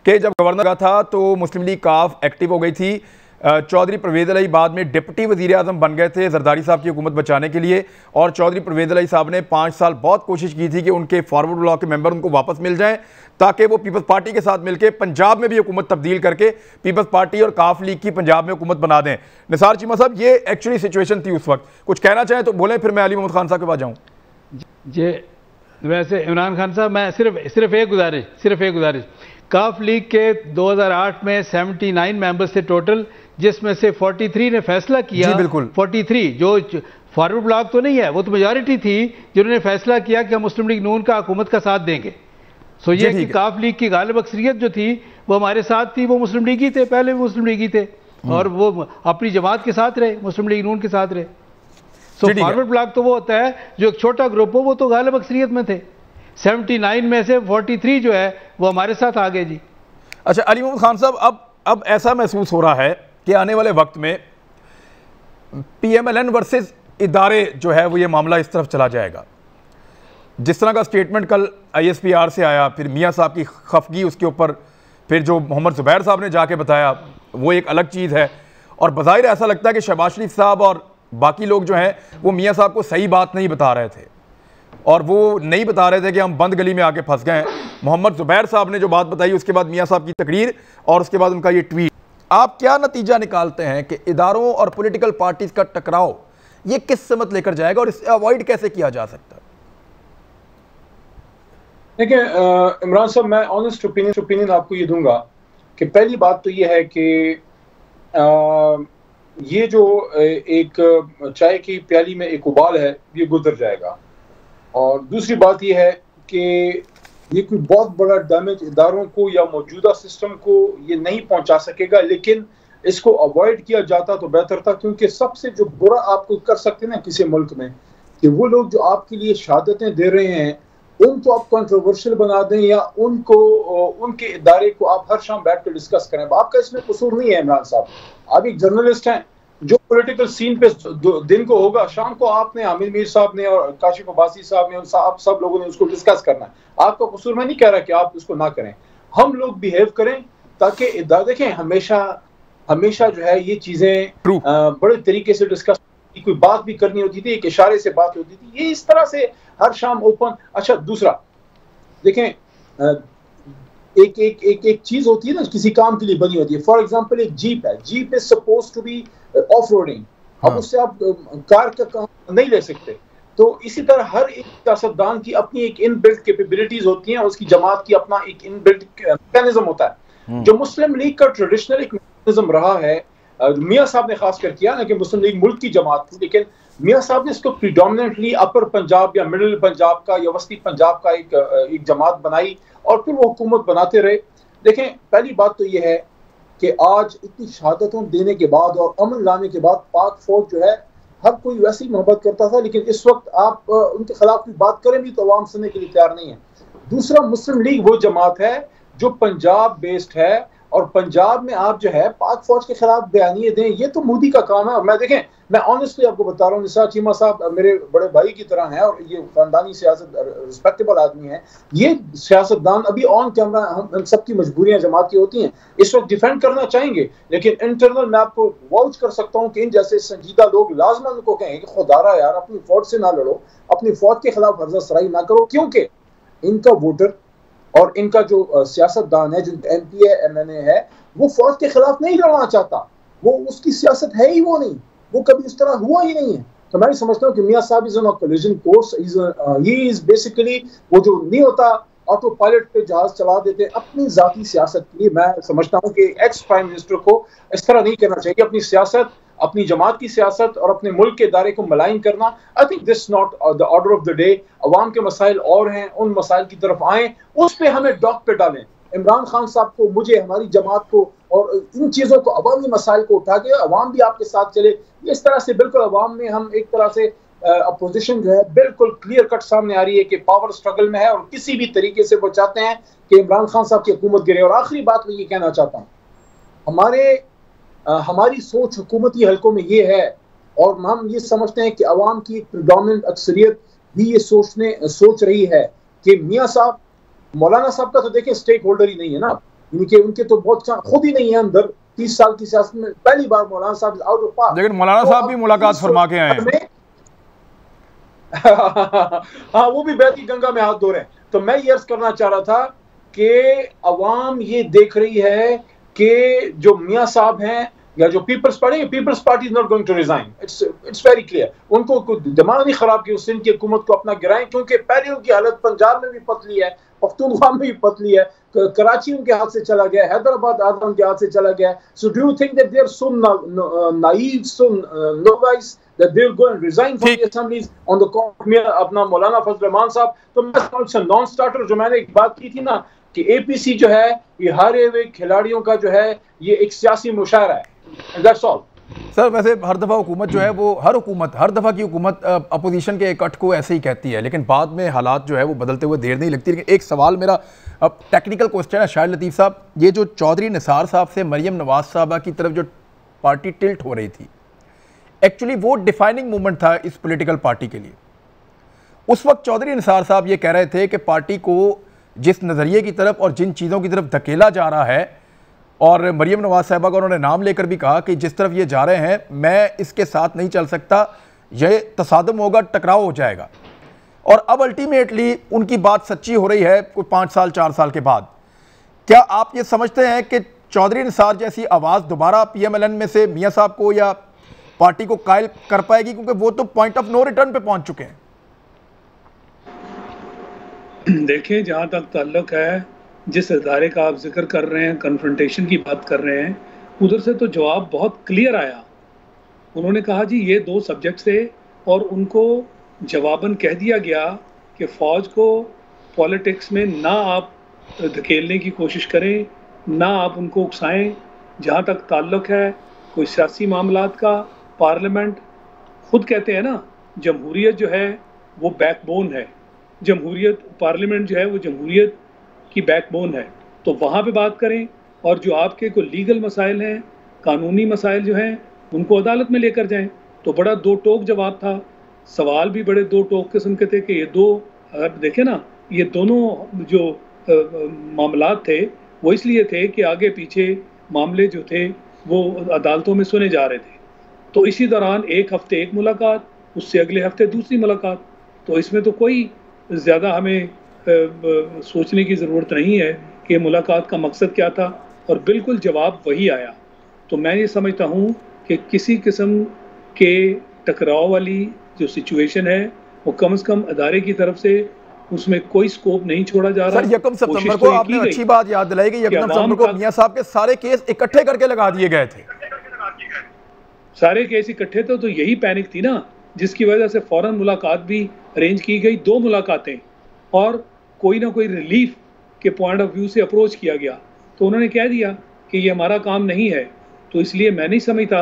कि जब गवर्नर का था तो मुस्लिम लीग काफ एक्टिव हो गई थी। चौधरी परवेज अली बाद में डिप्टी वजीर आजम बन गए थे जरदारी साहब की हुकूमत बचाने के लिए। और चौधरी परवेज अली साहब ने 5 साल बहुत कोशिश की थी कि उनके फॉरवर्ड ब्लॉक के मेंबर उनको वापस मिल जाएं, ताकि वो पीपल्स पार्टी के साथ मिलकर पंजाब में भी हुकूमत तब्दील करके पीपल्स पार्टी और काफ लीग की पंजाब में हुकूमत बना दें। निसार चीमा साहब, ये एक्चुअली सिचुएशन थी उस वक्त। कुछ कहना चाहें तो बोलें, फिर मैं अली मोहम्मद खान साहब के पास जाऊँ। जी वैसे इमरान खान साहब, मैं सिर्फ एक गुजारिश काफ लीग के 2008 में 79 मेंबर्स थे टोटल, जिसमें से 43 ने फैसला किया। बिल्कुल 43 जो फॉरवर्ड ब्लॉक तो नहीं है, वो तो मेजॉरिटी थी जिन्होंने फैसला किया कि हम मुस्लिम लीग नून का हुकूमत का साथ देंगे। सो ये कि काफ लीग की गालिब अक्सरियत जो थी वो हमारे साथ थी, वो मुस्लिम लीग ही थे, पहले भी मुस्लिम लीग ही थे और वो अपनी जमात के साथ रहे, मुस्लिम लीग नून के साथ रहे। सो फॉरवर्ड ब्लॉक तो वो होता है जो एक छोटा ग्रुप हो, वो तो गालिब अक्सरियत में थे। 79 में से 43 जो है वो हमारे साथ आ गए जी। अच्छा अली मोहम्मद खान साहब, अब ऐसा महसूस हो रहा है कि आने वाले वक्त में पीएमएलएन वर्सेस इदारे जो है वो ये मामला इस तरफ चला जाएगा। जिस तरह का स्टेटमेंट कल आईएसपीआर से आया, फिर मियाँ साहब की खफगी उसके ऊपर, फिर जो मोहम्मद जुबैर साहब ने जाके बताया वो एक अलग चीज़ है। और बज़ाहिर ऐसा लगता है कि शहबाज शरीफ साहब और बाकी लोग जो हैं वो मियाँ साहब को सही बात नहीं बता रहे थे और वो नहीं बता रहे थे कि हम बंद गली में आके फंस गए हैं। मोहम्मद जुबैर साहब ने जो बात बताई, उसके बाद मियाँ साहब की तकरीर और उसके बाद उनका ये ट्वीट, आप क्या नतीजा निकालते हैं कि इदारों और पॉलिटिकल पार्टीज का टकराव ये किस समत लेकर जाएगा और इसे अवॉइड कैसे किया जा सकता है? देखिए इमरान साहब, मैं ऑनेस्ट ओपिनियन आपको ये दूंगा कि पहली बात तो ये है कि ये जो एक चाय की प्याली में एक उबाल है ये गुजर जाएगा। और दूसरी बात ये है कि ये कोई बहुत बड़ा डैमेज इदारों को या मौजूदा सिस्टम को ये नहीं पहुंचा सकेगा, लेकिन इसको अवॉइड किया जाता तो बेहतर था। क्योंकि सबसे जो बुरा आपको कर सकते हैं ना किसी मुल्क में, कि वो लोग जो आपके लिए शहादतें दे रहे हैं उनको आप कंट्रोवर्शियल बना दें या उनको उनके इदारे को आप हर शाम बैठ कर डिस्कस करें। आपका इसमें कसूर नहीं है इमरान साहब, आप एक जर्नलिस्ट हैं। जो पॉलिटिकल सीन पे दिन को होगा, शाम को आपने आमिर मीर साहब ने और काशिफ अब्बासी साहब ने आप सब लोगों ने उसको डिस्कस करना है। आपका कसूर मैं नहीं कह रहा कि आप उसको ना करें, हम लोग बिहेव करें ताकि इदारे देखें। हमेशा जो है ये चीजें बड़े तरीके से डिस्कस, कोई बात भी करनी होती थी एक इशारे से बात होती थी, ये इस तरह से हर शाम ओपन। अच्छा दूसरा देखें, एक चीज होती है ना किसी काम के लिए बनी होती है। फॉर एग्जांपल एक जीप है, jeep is suppose to be off roading, अब उससे आप कार का काम नहीं ले सकते। तो इसी तरह हर एक सियासतदान की अपनी एक इनबिल्ट कैपेबिलिटीज होती हैं, उसकी जमात की अपना एक इनबिल्ट मैकेनिज्म होता है। जो मुस्लिम लीग का ट्रेडिशनल एक मैकेनिज्म रहा है, मियां साहब ने खास कर किया ना कि मुस्लिम लीग मुल्क की जमात थी, लेकिन मियां साहब ने इसको प्रीडोमिनेंटली अपर पंजाब या मिडिल पंजाब का या वस्ती पंजाब का एक जमात बनाई और फिर वो हुकूमत बनाते रहे। देखें, पहली बात तो ये है कि आज इतनी शहादतों देने के बाद और अमन लाने के बाद पाक फौज जो है, हर कोई वैसी मोहब्बत करता था, लेकिन इस वक्त आप उनके खिलाफ की बात करें भी तो अवाम सुनने के लिए तैयार नहीं है। दूसरा, मुस्लिम लीग वो जमात है जो पंजाब बेस्ड है और पंजाब में आप जो है पाक फौज के खिलाफ बयानिए दें, ये तो मोदी का काम है। और मैं देखें, मैं ऑनेस्टली आपको बता रहा हूँ, निसार चीमा साहब मेरे बड़े भाई की तरह हैं और ये खानदानी सियासत रिस्पेक्टेबल आदमी है। ये सियासतदान अभी ऑन कैमरा हम सबकी मजबूरियां जमात की होती हैं, इस वक्त डिफेंड करना चाहेंगे, लेकिन इंटरनल मैं आपको वाउच कर सकता हूँ कि इन जैसे संजीदा लोग लाजमन उनको कहेंगे कि खुदारा यार अपनी फौज से ना लड़ो, अपनी फौज के खिलाफ हर्जा सराई ना करो, क्योंकि इनका वोटर और इनका जो सियासतदान है, जो MP है, MNA है, वो फौज के खिलाफ नहीं लड़ना चाहता, वो उसकी सियासत है ही वो नहीं, वो कभी उस तरह हुआ ही नहीं है। तो मैं समझता हूँ कि मियां साहब is on a collision course, he is basically वो जो नहीं होता ऑटो पायलट पे जहाज चला देते अपनी जाती सियासत के लिए। मैं समझता हूँ कि एक्स प्राइम मिनिस्टर को इस तरह नहीं करना चाहिए, अपनी सियासत, अपनी जमात की सियासत और अपने मुल्क के इदारे को मलाइन करना। I think this not the order of the day. अवाम के मसाइल और हैं, उन मसाइल की तरफ आएँ, उस पर हमें डॉक पे डालें। इमरान खान साहब को, मुझे, हमारी जमात को और इन चीज़ों को, अवामी मसाइल को उठा के अवाम भी आपके साथ चले, इस तरह से बिल्कुल अवाम में हम एक तरह से अपोजिशन जो है बिल्कुल क्लियर कट सामने आ रही है कि पावर स्ट्रगल में है और किसी भी तरीके से वो चाहते हैं कि इमरान खान साहब की हुकूमत गिरे। और आखिरी बात मैं ये कहना चाहता हूँ, हमारी सोच हुकूमती हलकों में ये है और हम ये समझते हैं कि अवाम की प्रिडोमिनेंट अक्सरियत भी ये सोच रही है कि मियाँ साहब, मौलाना साहब का तो देखें स्टेक होल्डर ही नहीं है ना, उनके तो बहुत खुद ही नहीं है अंदर। 30 साल की सियासत में पहली बार मौलाना साहब आउट ऑफ पास, लेकिन मौलाना साहब भी मुलाकात फरमा के आए हैं। हाँ, वो भी बहती गंगा में हाथ धो रहे हैं। तो मैं ये अर्ज करना चाह रहा था कि अवाम ये देख रही है कि जो मियाँ साहब हैं या जो Peoples Party is not going to resign, it's very clear. उनको दिमाग नहीं खराब कि सिंध की हुकूमत को अपना गिराएं, क्योंकि पहले उनकी हालत पंजाब में भी पतली है, पख्तूनख्वा में भी पतली है, कराची उनके हाथ से चला गया, हैदराबाद आधा उनके हाथ से चला गया। So do you think that they are so naive, so novice that they'll go and resign from the assemblies on the call में अपना मौलाना फजल रहमान साहब? तो मैं नॉन स्टार्टर, जो मैंने एक बात की थी ना कि APC जो है ये हारे हुए खिलाड़ियों का जो है ये एक सियासी मुशायरा है। That's all. सर, वैसे हर दफ़ा हुकूमत जो है वो हर दफ़ा की हुकूमत अपोजिशन के इकट्ठ को ऐसे ही कहती है, लेकिन बाद में हालात जो है वो बदलते हुए देर नहीं लगती। लेकिन एक सवाल मेरा अब टेक्निकल क्वेश्चन है शाहिद लतीफ़ साहब, ये जो चौधरी निसार साहब से मरियम नवाज साहबा की तरफ जो पार्टी टिल्ट हो रही थी, एक्चुअली वो डिफाइनिंग मूवमेंट था इस पॉलिटिकल पार्टी के लिए। उस वक्त चौधरी निसार साहब ये कह रहे थे कि पार्टी को जिस नज़रिए की तरफ और जिन चीज़ों की तरफ धकेला जा रहा है, और मरियम नवाज साहबा का उन्होंने नाम लेकर भी कहा कि जिस तरफ ये जा रहे हैं मैं इसके साथ नहीं चल सकता, ये तसादम होगा, टकराव हो जाएगा। और अब अल्टीमेटली उनकी बात सच्ची हो रही है कोई 5 साल 4 साल के बाद। क्या आप ये समझते हैं कि चौधरी निसार जैसी आवाज़ दोबारा PMLN में से मियाँ साहब को या पार्टी को कायल कर पाएगी, क्योंकि वो तो पॉइंट ऑफ नो रिटर्न पे पहुंच चुके हैं? देखिए, जहां तक ताल्लुक है जिस इदारे का आप जिक्र कर रहे हैं, कन्फ्रंटेशन की बात कर रहे हैं, उधर से तो जवाब बहुत क्लियर आया। उन्होंने कहा जी ये 2 सब्जेक्ट थे और उनको जवाबन कह दिया गया कि फ़ौज को पॉलिटिक्स में ना आप धकेलने की कोशिश करें, ना आप उनको उकसाएं। जहाँ तक ताल्लुक है कोई सियासी मामलात का, पार्लियामेंट खुद कहते हैं ना, जमहूरियत जो है वो बैकबोन है, जमहूरियत, पार्लियामेंट जो है वो जमहूरियत की बैकबोन है। तो वहाँ पे बात करें, और जो आपके कोई लीगल मसाइल हैं, कानूनी मसाइल जो हैं, उनको अदालत में लेकर जाएं। तो बड़ा 2 टोक जवाब था। सवाल भी बड़े 2 टोक किस्म के थे कि ये 2, अगर देखें ना, ये दोनों जो मामलात थे वो इसलिए थे कि आगे पीछे मामले जो थे वो अदालतों में सुने जा रहे थे। तो इसी दौरान एक हफ्ते एक मुलाकात, उससे अगले हफ्ते दूसरी मुलाकात। तो इसमें तो कोई ज़्यादा हमें सोचने की ज़रूरत नहीं है कि मुलाकात का मकसद क्या था, और बिल्कुल जवाब वही आया। तो मैं ये समझता हूँ कि किसी किस्म कि टकराव वाली जो सिचुएशन है वो कम से कम अदारे की तरफ से उसमें कोई स्कोप नहीं छोड़ा जा रहा। सर, 1 सितंबर को आपने अच्छी बात याद दिलाई कि 1 सितंबर को मियां साहब के सारे केस इकट्ठे करके लगा दिए गए थे। सारे केस इकट्ठे थे, तो यही पैनिक थी ना, जिसकी वजह से फौरन मुलाकात भी अरेंज की गई, 2 मुलाकातें, और कोई ना कोई रिलीफ के पॉइंट ऑफ व्यू से अप्रोच किया गया। तो उन्होंने कह दिया कि ये हमारा काम नहीं है। तो इसलिए मैं नहीं समझता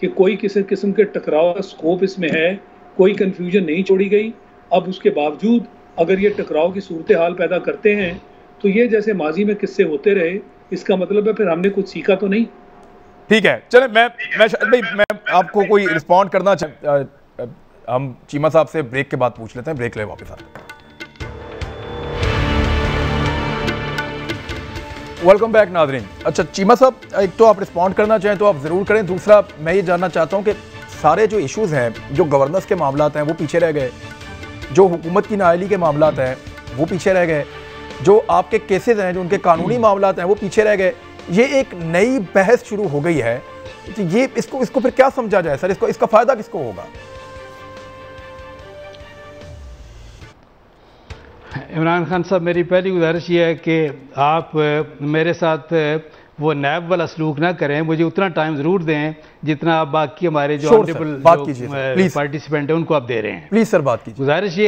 कि कोई किसी किस्म के टकराव का स्कोप इसमें है, कोई कंफ्यूजन नहीं छोड़ी गई। अब उसके बावजूद अगर ये टकराव की सूरत हाल पैदा करते हैं तो ये जैसे माजी में किस्से होते रहे, इसका मतलब है फिर हमने कुछ सीखा तो नहीं। ठीक है, चले मैं आपको कोई रिस्पॉन्ड करना हम चीमा साहब से ब्रेक के बाद पूछ लेते हैं। ब्रेक ले वापस आते हैं। वेलकम बैक नाज़रीन। अच्छा चीमा साहब, एक तो आप रिस्पॉन्ड करना चाहें तो आप ज़रूर करें। दूसरा मैं ये जानना चाहता हूं कि सारे जो इश्यूज़ हैं, जो गवर्नेंस के मामलात हैं वो पीछे रह गए, जो हुकूमत की नाअहली के मामलात हैं वो पीछे रह गए, जो आपके केसेस हैं, जो उनके कानूनी मामलात हैं वो पीछे रह गए। ये एक नई बहस शुरू हो गई है। तो ये इसको फिर क्या समझा जाए सर? इसका फ़ायदा किसको होगा? इमरान खान साहब, मेरी पहली गुजारिश ये है कि आप मेरे साथ वो नैब वाला सलूक ना करें। मुझे उतना टाइम ज़रूर दें जितना आप बाकी हमारे जो ऑनरेबल पार्टिसिपेंट हैं उनको आप दे रहे हैं। प्लीज़ सर बात कीजिए। गुजारिश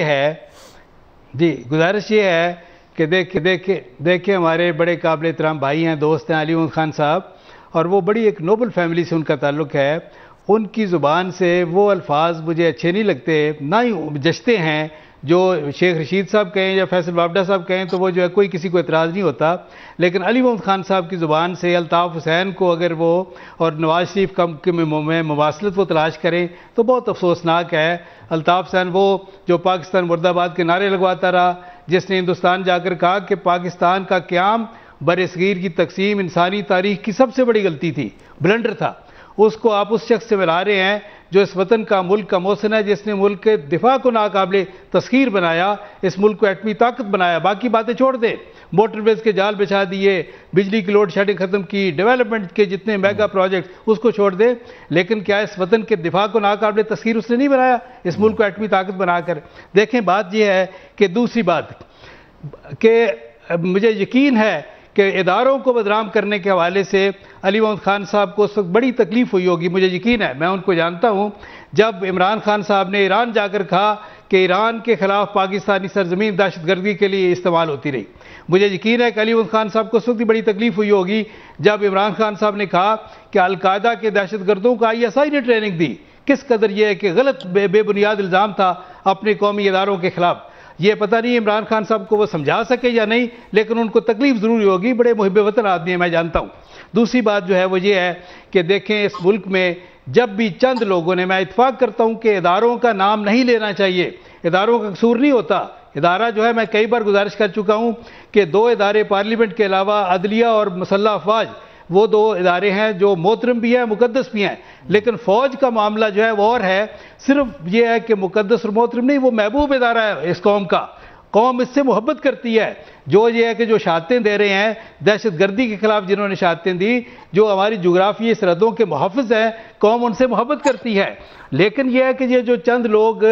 ये है कि देखे हमारे बड़े काबिल एहतराम भाई हैं, दोस्त हैं अली मोहम्मद खान साहब, और वो बड़ी एक नोबल फैमिली से उनका ताल्लुक़ है। उनकी ज़ुबान से वो अल्फाज मुझे अच्छे नहीं लगते, ना ही जचते हैं। जो शेख रशीद साहब कहें या फैसल बाबडा साहब कहें तो वो जो है कोई किसी को एतराज़ नहीं होता, लेकिन अली मोहम्मद खान साहब की ज़ुबान से अल्ताफ़ हुसैन को अगर वो और नवाज शरीफ में मुवासलत वो तलाश करें तो बहुत अफसोसनाक है। अल्ताफ़ हुसैन वो जो पाकिस्तान मुर्दाबाद के नारे लगवाता रहा, जिसने हिंदुस्तान जाकर कहा कि पाकिस्तान का क़याम बर-ए-सग़ीर की तकसीम इंसानी तारीख़ की सबसे बड़ी गलती थी, ब्लंडर था। उसको आप उस शख्स से मिला रहे हैं जो इस वतन का, मुल्क का मोहसिन है, जिसने मुल्क के दिफा को नाकाबिले तस्खीर बनाया, इस मुल्क को एटमी ताकत बनाया। बाकी बातें छोड़ दे, मोटरवेज के जाल बिछा दिए, बिजली की लोड शेडिंग ख़त्म की, डेवलपमेंट के जितने मेगा प्रोजेक्ट उसको छोड़ दे, लेकिन क्या इस वतन के दिफा को नाकाबिले तस्खीर उसने नहीं बनाया, इस मुल्क को एटमी ताकत बनाकर? देखें, बात यह है कि दूसरी बात कि मुझे यकीन है कि इदारों को बदनाम करने के हवाले से अली मोहम्मद खान साहब को उस वक्त बड़ी तकलीफ हुई होगी, मुझे यकीन है, मैं उनको जानता हूँ। जब इमरान खान साहब ने ईरान जाकर कहा कि ईरान के ख़िलाफ़ पाकिस्तानी सरजमीन दहशतगर्दी के लिए इस्तेमाल होती रही, मुझे यकीन है कि अली मोहम्मद खान साहब को उस वक्त बड़ी तकलीफ हुई होगी जब इमरान खान साहब ने कहा कि अलकायदा के दहशतगर्दों को ISI ने ट्रेनिंग दी। किस कदर यह है कि गलत बेबुनियाद इल्ज़ाम था अपने कौमी इदारों के ख़िलाफ़। ये पता नहीं इमरान खान साहब को वो समझा सके या नहीं, लेकिन उनको तकलीफ ज़रूर होगी। बड़े मुहिब वतन आदमी है, मैं जानता हूँ। दूसरी बात जो है वो ये है कि देखें, इस मुल्क में जब भी चंद लोगों ने, मैं इत्फाक करता हूँ कि इदारों का नाम नहीं लेना चाहिए, इदारों का कसूर नहीं होता। इदारा जो है, मैं कई बार गुजारिश कर चुका हूँ कि 2 इदारे पार्लियामेंट के अलावा अदलिया और मुसल्लह अफवाज, वो 2 इदारे हैं जो मोहतरम भी हैं, मुकद्दस भी हैं। लेकिन फ़ौज का मामला जो है वो और है। सिर्फ ये है कि मुकद्दस और मोहतरम नहीं, वो महबूब इदारा है इस कौम का। कौम इससे मोहब्बत करती है। जो ये है कि जो शहादतें दे रहे हैं दहशत गर्दी के खिलाफ, जिन्होंने शहादतें दी, जो हमारी जुग्राफी सरहदों के मुहाफ़िज़ हैं, कौम उनसे मोहब्बत करती है। लेकिन यह है कि ये जो चंद लोग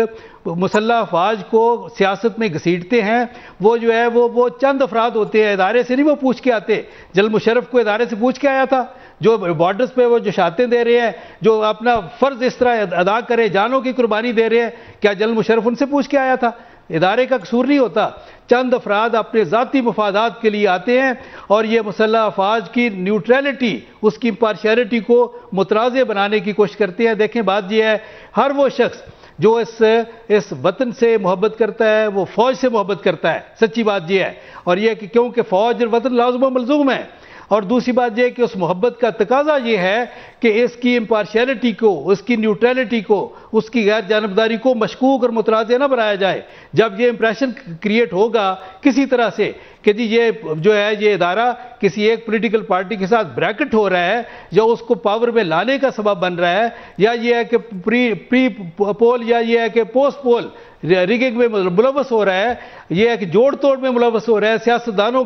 मुसल्लह अफवाज को सियासत में घसीटते हैं, वो जो है वो चंद अफराद होते हैं, इदारे से नहीं वो पूछ के आते। जनरल मुशर्रफ को इदारे से पूछ के आया था, जो बॉर्डर्स पे वो जो शहादतें दे रहे हैं, जो अपना फ़र्ज़ इस तरह अदा करे, जानों की कुर्बानी दे रहे हैं, क्या जनरल मुशर्रफ उनसे पूछ के आया था? इदारे का कसूर नहीं होता। चंद अफराद अपने ज़ाती मफादात के लिए आते हैं और ये मुसल्लह अफवाज की न्यूट्रलिटी, उसकी इम्पार्शियलिटी को मुतराज़े बनाने की कोशिश करते हैं। देखें, बात यह है, हर वो शख्स जो इस वतन से मोहब्बत करता है वो फ़ौज से मोहब्बत करता है। सच्ची बात यह है। और यह कि क्योंकि फ़ौज और वतन लाज़िम व मलज़ूम है। और दूसरी बात यह कि उस मोहब्बत का तकाजा ये है कि इसकी इम्पार्शियलिटी को, उसकी न्यूट्रलिटी को, उसकी गैर जानबदारी को मशकूक और मुतराज़े न बनाया जाए। जब ये इंप्रेशन क्रिएट होगा किसी तरह से कि जी ये जो है ये इदारा किसी एक पॉलिटिकल पार्टी के साथ ब्रैकेट हो रहा है या उसको पावर में लाने का सबब बन रहा है, या ये है कि प्री पोल या ये है कि पोस्ट पोल रिगिंग में मुलव्वस हो रहा है, यह है कि जोड़ तोड़ में मुलव्वस हो रहा है, सियासतदानों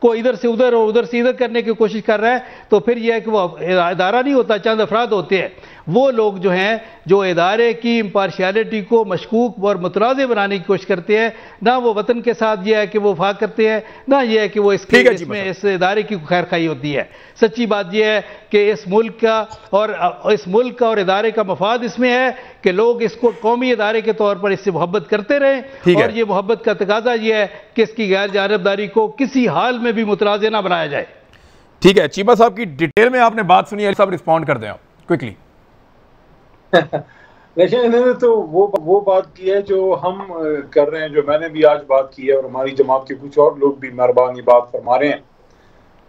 को इधर से उधर और उधर से इधर करने की कोशिश कर रहा है, तो फिर यह है कि वो इदारा नहीं होता, चंद अफराद होते हैं। वो लोग जो हैं जो इदारे की इम्पार्शियलिटी को मशकूक और मुतनाज़ बनाने की कोशिश करते हैं, ना वो वतन के साथ ये है कि वो वफाक करते हैं, ना ये है कि वो इसमें इस इदारे की खैर खाई होती है। सच्ची बात यह है कि इस मुल्क का और इदारे का मफाद इसमें है कि लोग इसको कौमी इदारे के तौर पर इससे मोहब्बत करते रहें, और ये मोहब्बत का तकाजा यह है कि इसकी गैर जानिबदारी को किसी हाल में भी मुतनाज़ ना बनाया जाए। ठीक है, चीमा साहब की डिटेल में आपने बात सुनी है, सब रिस्पॉन्ड कर दें आप क्विकली। देखिए, इन्होंने तो वो बात की है जो हम कर रहे हैं, जो मैंने भी आज बात की है और हमारी जमात के कुछ और लोग भी मेहरबानी बात फरमा रहे हैं।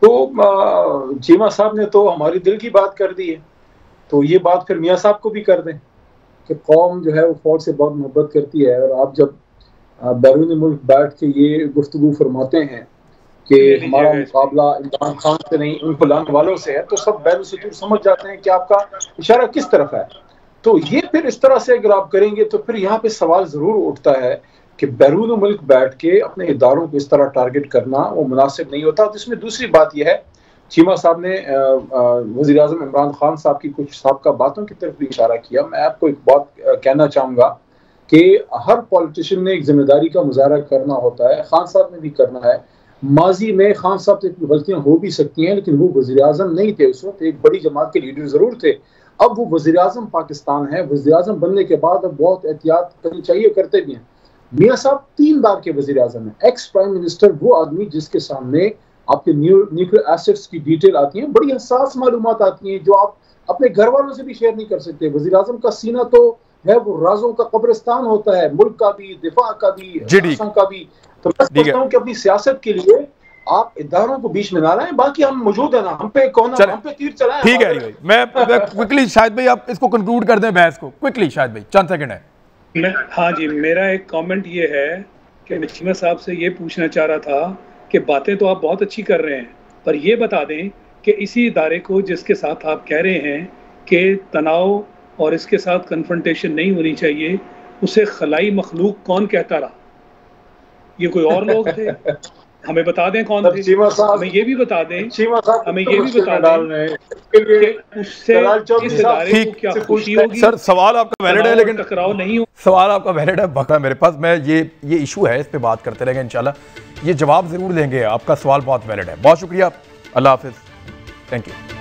तो चीमा साहब ने तो हमारी दिल की बात कर दी है, तो ये बात फिर मियाँ साहब को भी कर दें कि कौम जो है वो फौज से बहुत मोहब्बत करती है। और आप जब बैरून मुल्क बैठ के ये गुफ्तगू फरमाते हैं कि हमारा मुकाबला इमरान खान से नहीं उन फलाने वालों से है, तो सब बैरून समझ जाते हैं कि आपका इशारा किस तरफ है। तो ये फिर इस तरह से अगर आप करेंगे तो फिर यहाँ पे सवाल जरूर उठता है कि बैरून मुल्क बैठ के अपने इदारों को इस तरह टारगेट करना वो मुनासिब नहीं होता। तो इसमें दूसरी बात यह है, चीमा साहब ने वज़ीर आज़म इमरान खान साहब की कुछ साबका बातों की तरफ भी इशारा किया। मैं आपको एक बात कहना चाहूँगा कि हर पॉलिटिशियन ने एक जिम्मेदारी का मुजाहरा करना होता है, खान साहब ने भी करना है। माजी में खान साहब से गलतियाँ हो भी सकती हैं, लेकिन वो वज़ीर आज़म नहीं थे उस वक्त, एक बड़ी जमात के लीडर ज़रूर थे। अब वो वज़ीर आज़म पाकिस्तान है, वज़ीर आज़म बनने के बाद अब बहुत एहतियात करनी चाहिए, करते भी हैं। मियाँ साहब 3 बार के वज़ीर आज़म हैं, एक्स प्राइम मिनिस्टर, वो आदमी जिसके सामने आपके न्यूक्लियर एसेट्स की डिटेल आती है, बड़ी हसास मालूमात आती हैं जो आप अपने घर वालों से भी शेयर नहीं कर सकते। वज़ीर आज़म का सीना तो है वो राजों का कब्रिस्तान होता है, मुल्क का भी, दिफा का भी, का भी। तो मैं समझता हूँ कि अपनी सियासत के लिए आप इदारों को बीच में ना लाएं, बाकी हम मौजूद है ना, हम पे कौन, हम पे तीर चलाएं। ठीक है भाई, मैं क्विकली शाहिद भाई आप इसको कंक्लूड कर दें बहस को क्विकली, शाहिद भाई चंद सेकंड है। हाँ जी, मेरा एक कमेंट ये है कि मैं चीमा साहब से ये पूछना चाह रहा था कि बातें तो आप बहुत अच्छी कर रहे हैं, पर ये बता दें कि इसी इदारे को जिसके साथ आप कह रहे हैं कि तनाव और इसके साथ कन्फ्रंटेशन नहीं होनी चाहिए, उसे खलाई मखलूक कौन कहता रहा? ये कोई और लोग थे? हमें बता दें कौन थे, हमें ये भी बता दें, हमें ये भी बता दें कि उससे इस इदारे को क्या खुशी होगी। सर सवाल आपका वैलिड है, लेकिन टकराव नहीं हो। सवाल आपका वैलिड है, बता मेरे पास, मैं ये इशू है, इस पे बात करते रहेंगे इंशाल्लाह, ये जवाब जरूर देंगे। आपका सवाल बहुत वैलिड है। बहुत शुक्रिया, अल्लाह हाफिज, थैंक यू।